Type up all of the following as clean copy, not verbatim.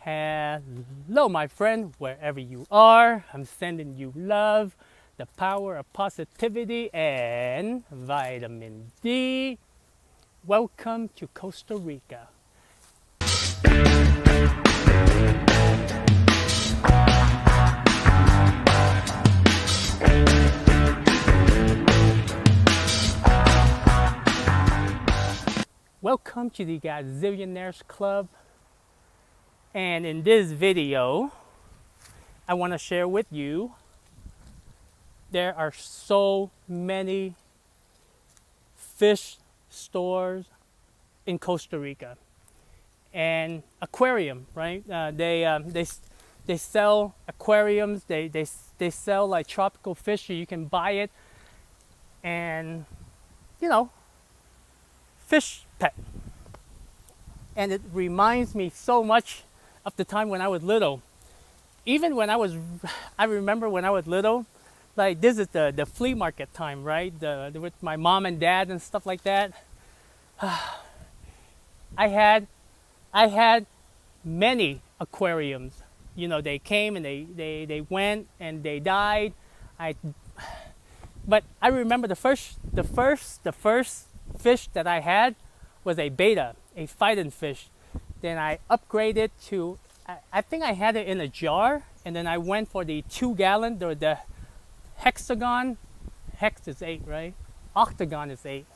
Hello, my friend, wherever you are. I'm sending you love, the power of positivity, and vitamin D. Welcome to Costa Rica. Welcome to the Gazillionaires Club. And in this video, I want to share with you there are so many fish stores in Costa Rica and aquarium, right? They sell aquariums. They sell like tropical fish, so you can buy it and fish pet. And it reminds me so much of the time when I was little. Even when I remember when I was little, like this is the flea market time, right? With my mom and dad and stuff like that. I had many aquariums. They came and they went and they died. But I remember the first fish that I had was a betta, a fighting fish. Then I upgraded to, I think I had it in a jar, and then I went for the 2-gallon, the hexagon. Hex is 8, right? Octagon is 8.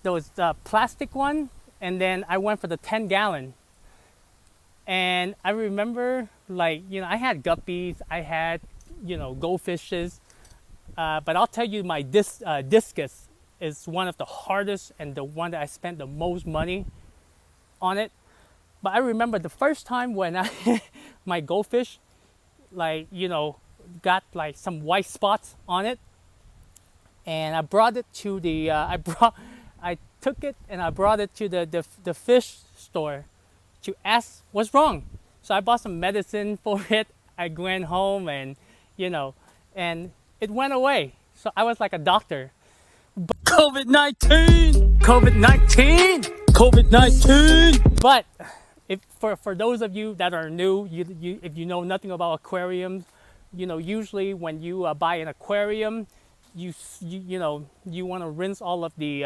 There was the plastic one, and then I went for the 10-gallon. And I remember, I had guppies, I had, goldfishes, but I'll tell you, my discus is one of the hardest and the one that I spent the most money on it. But I remember the first time when my goldfish, got like some white spots on it, and I brought it to the I took it and I brought it to the fish store to ask what's wrong. So I bought some medicine for it. I went home and and it went away. So I was like a doctor. But COVID-19. But if for those of you that are new, if you know nothing about aquariums, usually when you buy an aquarium, you want to rinse all of the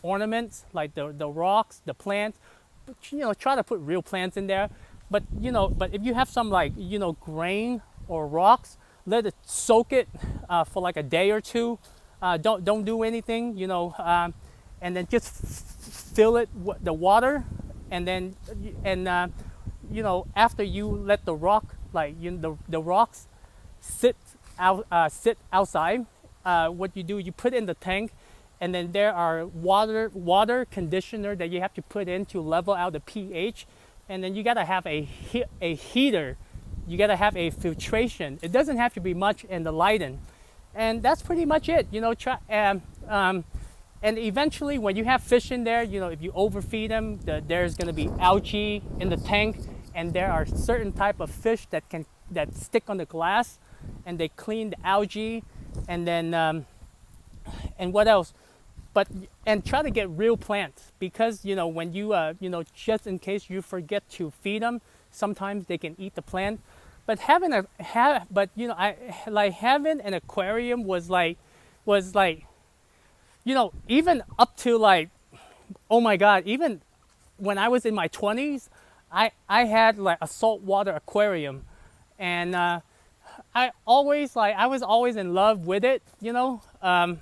ornaments, like the rocks, the plants. But, try to put real plants in there. But but if you have some grain or rocks, let it soak it for like a day or two. Don't do anything, and then just fill it with the water, and then after you let the rock the rocks sit outside, what you do, you put it in the tank, and then there are water conditioner that you have to put in to level out the pH, and then you gotta have a heater, you gotta have a filtration. It doesn't have to be much in the lighting. And that's pretty much it, and eventually when you have fish in there, if you overfeed them, there's going to be algae in the tank, and there are certain type of fish that stick on the glass, and they clean the algae, and then and what else? And try to get real plants, because when you just in case you forget to feed them, sometimes they can eat the plant. But having an aquarium was even up to oh my God, even when I was in my 20s, I had like a saltwater aquarium, and I was always in love with it, and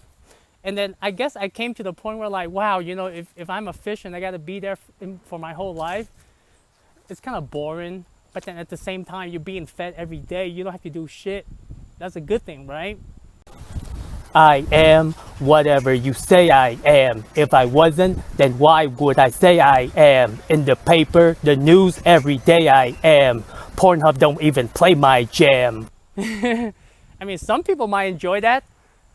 then I guess I came to the point where wow, if I'm a fish and I got to be there for my whole life, it's kind of boring. But then at the same time, you're being fed every day. You don't have to do shit. That's a good thing, right? I am whatever you say I am. If I wasn't, then why would I say I am? In the paper, the news, every day I am. Pornhub don't even play my jam. I mean, some people might enjoy that.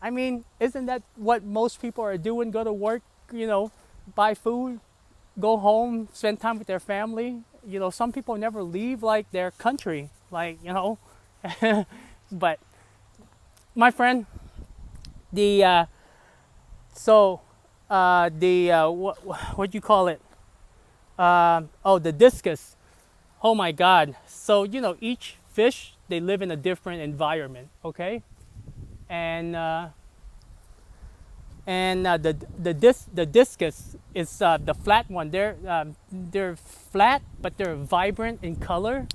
I mean, isn't that what most people are doing? Go to work, buy food, go home, spend time with their family. Some people never leave their country, but my friend, what do you call it? The discus. Oh my God. So, each fish, they live in a different environment, okay? And the discus is the flat one. They're flat, but they're vibrant in color,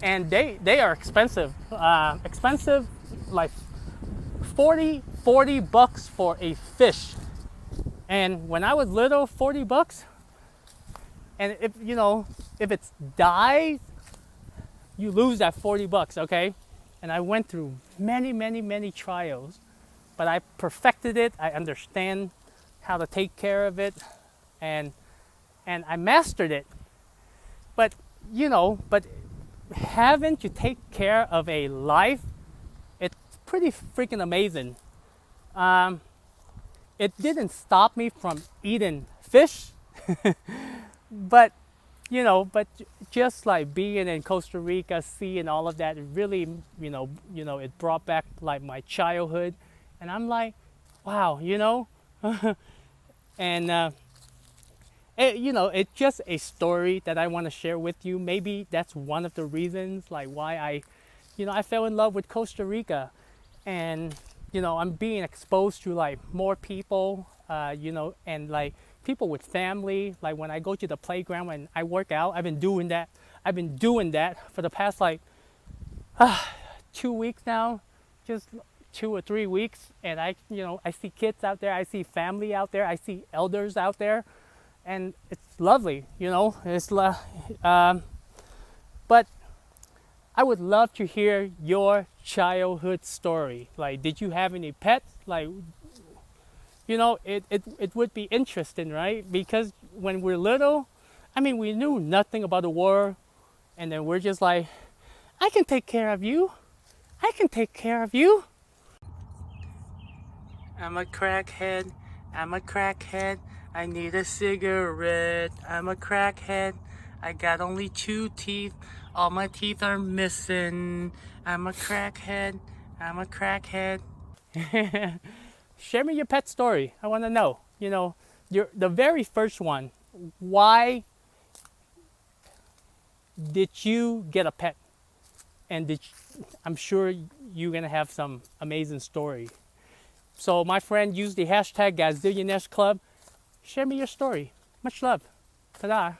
and they are expensive. Expensive, like 40 bucks for a fish. And when I was little, 40 bucks. And if it's died, you lose that 40 bucks, okay? And I went through many, many, many trials, but I perfected it. I understand how to take care of it, and I mastered it. But but having to take care of a life, it's pretty freaking amazing. It didn't stop me from eating fish, but but just like being in Costa Rica, seeing all of that, it really, it brought back like my childhood, and I'm like, wow, and it's just a story that I want to share with you. Maybe that's one of the reasons like why I fell in love with Costa Rica, and I'm being exposed to like more people, and like people with family. Like when I go to the playground and I work out, I've been doing that. For the past like 2 weeks now, just 2 or 3 weeks, and I see kids out there, I see family out there, I see elders out there, and it's lovely. But I would love to hear your childhood story. Like, did you have any pets? Like, it would be interesting, right? Because when we're little, we knew nothing about the world, and then we're just like, I can take care of you. I can take care of you. I'm a crackhead. I'm a crackhead. I need a cigarette. I'm a crackhead. I got only 2 teeth. All my teeth are missing. I'm a crackhead. I'm a crackhead. Share me your pet story. I want to know. The very first one. Why did you get a pet? And I'm sure you're gonna have some amazing story. So my friend, use the hashtag Gazillionaires Club. Share me your story. Much love. Ta-da.